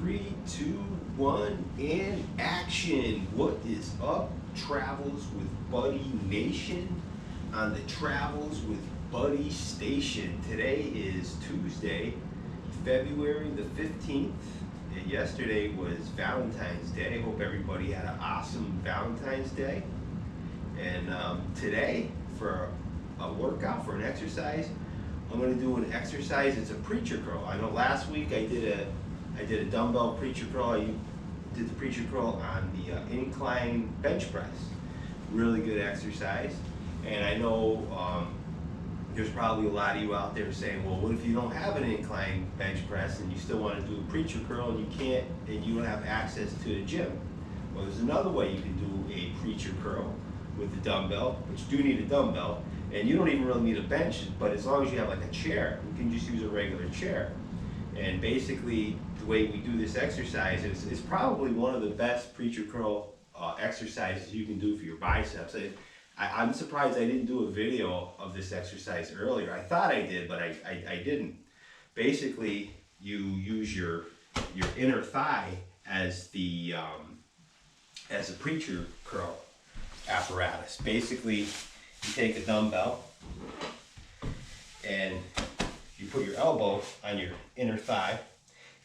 Three, two, one, and action. What is up, Travels with Buddy Nation on the Travels with Buddy Station. Today is Tuesday, February the 15th. And yesterday was Valentine's Day. Hope everybody had an awesome Valentine's Day. And today, for a workout, for an exercise, I'm going to do an exercise. It's a preacher curl. I know last week I did a dumbbell preacher curl. I did the preacher curl on the incline bench press. Really good exercise. And I know there's probably a lot of you out there saying, well, what if you don't have an incline bench press and you still want to do a preacher curl and you can't, and you don't have access to a gym? Well, there's another way you can do a preacher curl with the dumbbell, but you do need a dumbbell. And you don't even really need a bench, but as long as you have like a chair, you can just use a regular chair. And basically, the way we do this exercise is probably one of the best preacher curl exercises you can do for your biceps. I'm surprised I didn't do a video of this exercise earlier. I thought I did, but I didn't. Basically, you use your inner thigh as the as a preacher curl apparatus. Basically, you take a dumbbell and you put your elbow on your inner thigh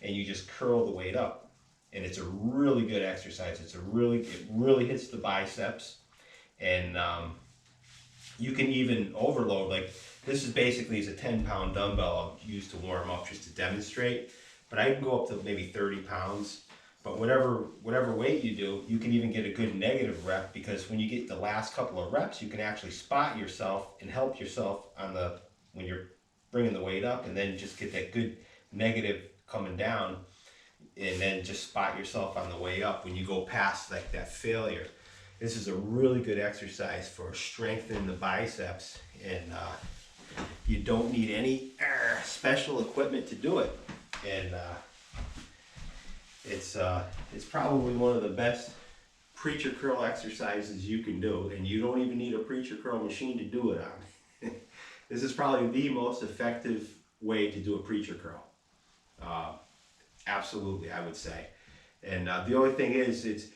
and you just curl the weight up. And it's a really good exercise. It really hits the biceps. And you can even overload. Like, this is basically a 10-pound dumbbell I'll use to warm up just to demonstrate. But I can go up to maybe 30 pounds. But whatever weight you do, you can even get a good negative rep, because when you get the last couple of reps, you can actually spot yourself and help yourself when you're bringing the weight up, and then just get that good negative coming down, and then just spot yourself on the way up when you go past like that failure. This is a really good exercise for strengthening the biceps, and you don't need any special equipment to do it. And it's probably one of the best preacher curl exercises you can do, and you don't even need a preacher curl machine to do it on. This is probably the most effective way to do a preacher curl. Absolutely, I would say. And the only thing is, it's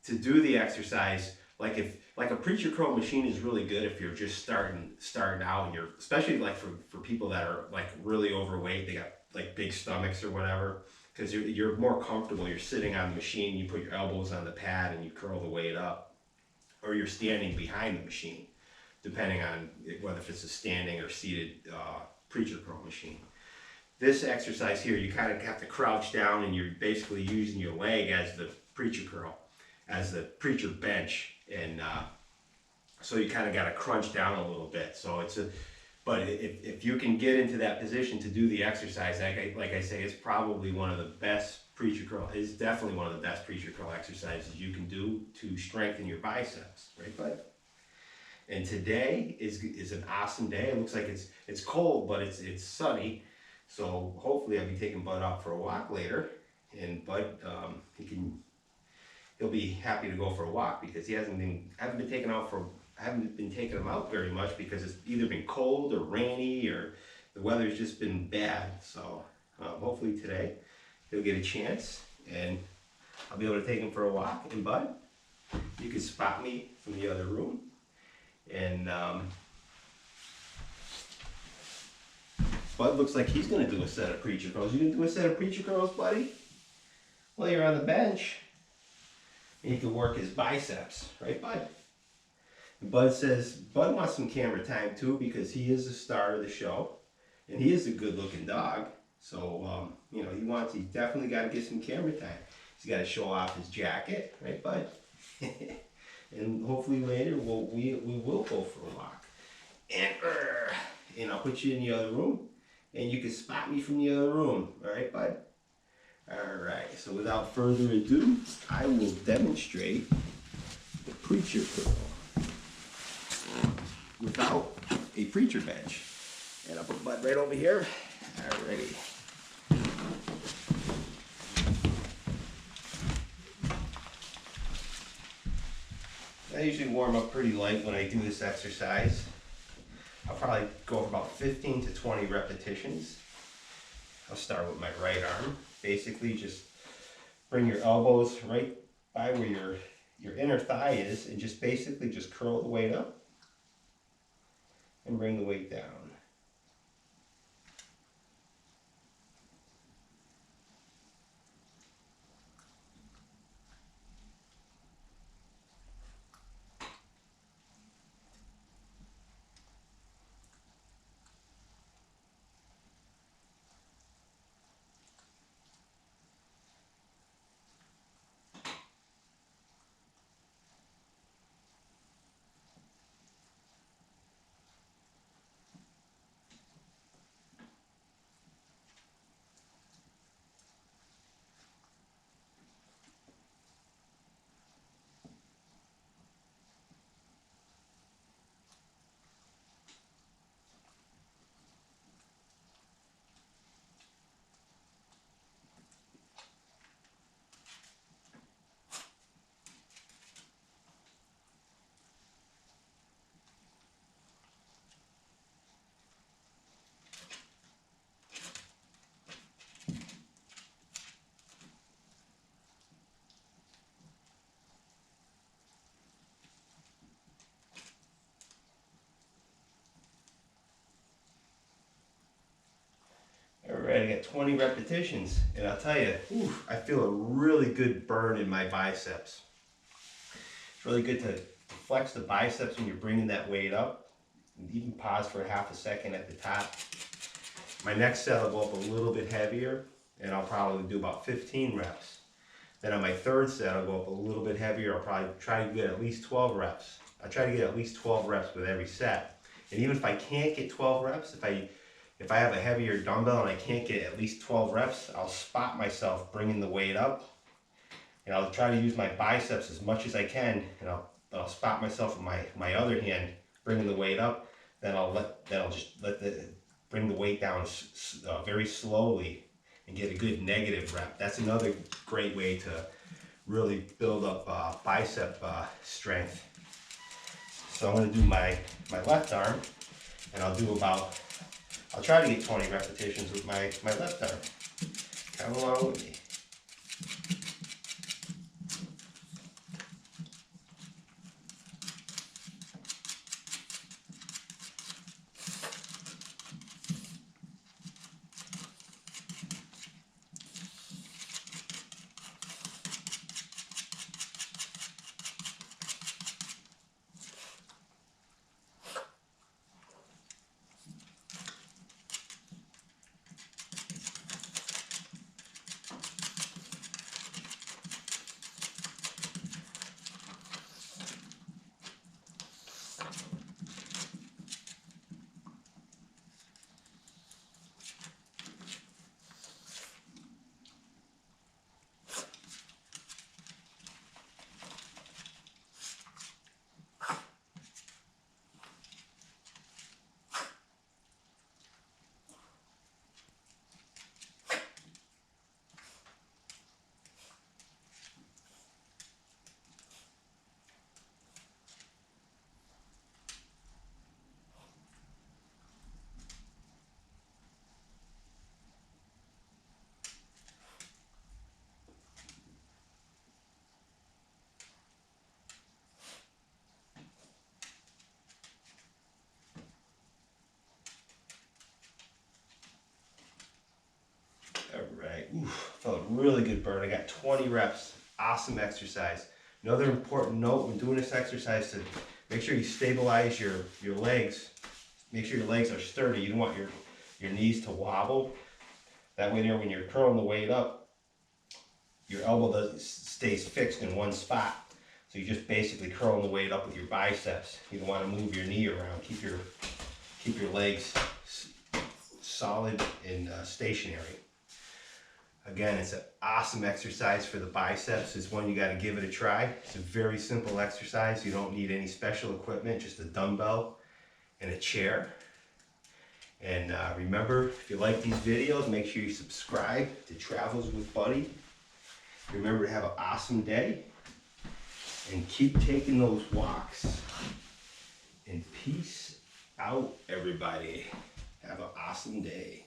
to do the exercise, like a preacher curl machine is really good if you're just starting out, and you're, especially like for people that are like really overweight, they got like big stomachs or whatever, because you're more comfortable. You're sitting on the machine, you put your elbows on the pad and you curl the weight up, or you're standing behind the machine, depending on whether if it's a standing or seated preacher curl machine. This exercise here, you kind of have to crouch down, and you're basically using your leg as the preacher curl, as the preacher bench, and so you kind of got to crunch down a little bit. So but if you can get into that position to do the exercise, like I say, it's probably one of the best preacher curl. It's definitely one of the best preacher curl exercises you can do to strengthen your biceps, right, bud? And today is an awesome day. It looks like it's cold, but it's sunny. So hopefully I'll be taking Bud out for a walk later, and Bud he'll be happy to go for a walk, because I haven't been taking him out very much, because it's either been cold or rainy, or the weather's just been bad. So hopefully today he'll get a chance, and I'll be able to take him for a walk. And Bud, you can spot me from the other room. And Bud looks like he's going to do a set of preacher curls. You going to do a set of preacher curls, buddy? Well, you're on the bench. And he can work his biceps, right, Bud? And Bud says Bud wants some camera time too, because he is the star of the show, and he is a good-looking dog. So he's definitely got to get some camera time. He's got to show off his jacket, right, Bud? And hopefully later we will go for a walk. And I'll put you in the other room, and you can spot me from the other room. All right, Bud? All right. So without further ado, I will demonstrate the preacher curl without a preacher bench. And I'll put Bud right over here. Alrighty. I usually warm up pretty light when I do this exercise. I'll probably go for about 15 to 20 repetitions. I'll start with my right arm. Basically just Bring your elbows right by where your inner thigh is, and just basically just curl the weight up and bring the weight down. Alright, I got 20 repetitions, and I'll tell you, I feel a really good burn in my biceps. It's really good to flex the biceps when you're bringing that weight up. And even pause for half a second at the top. My next set will go up a little bit heavier, and I'll probably do about 15 reps. Then on my third set, I'll go up a little bit heavier. I'll probably try to get at least 12 reps. I try to get at least 12 reps with every set. And even if I can't get 12 reps, if I have a heavier dumbbell and I can't get at least 12 reps, I'll spot myself bringing the weight up. And I'll try to use my biceps as much as I can, and I'll spot myself with my other hand bringing the weight up. Then I'll just bring the weight down very slowly and get a good negative rep. That's another great way to really build up bicep strength. So I'm going to do my left arm, and I'll try to get 20 repetitions with my left arm. Come along with me. Alright, felt a really good burn. I got 20 reps. Awesome exercise. Another important note when doing this exercise, to make sure you stabilize your legs. Make sure your legs are sturdy. You don't want your knees to wobble. That way there, when you're curling the weight up, your elbow stays fixed in one spot. So you're just basically curling the weight up with your biceps. You don't want to move your knee around. Keep your legs solid and stationary. Again, it's an awesome exercise for the biceps. It's one you got to give it a try. It's a very simple exercise. You don't need any special equipment, just a dumbbell and a chair. And remember, if you like these videos, make sure you subscribe to Travels with Buddy. Remember to have an awesome day and keep taking those walks. And peace out, everybody. Have an awesome day.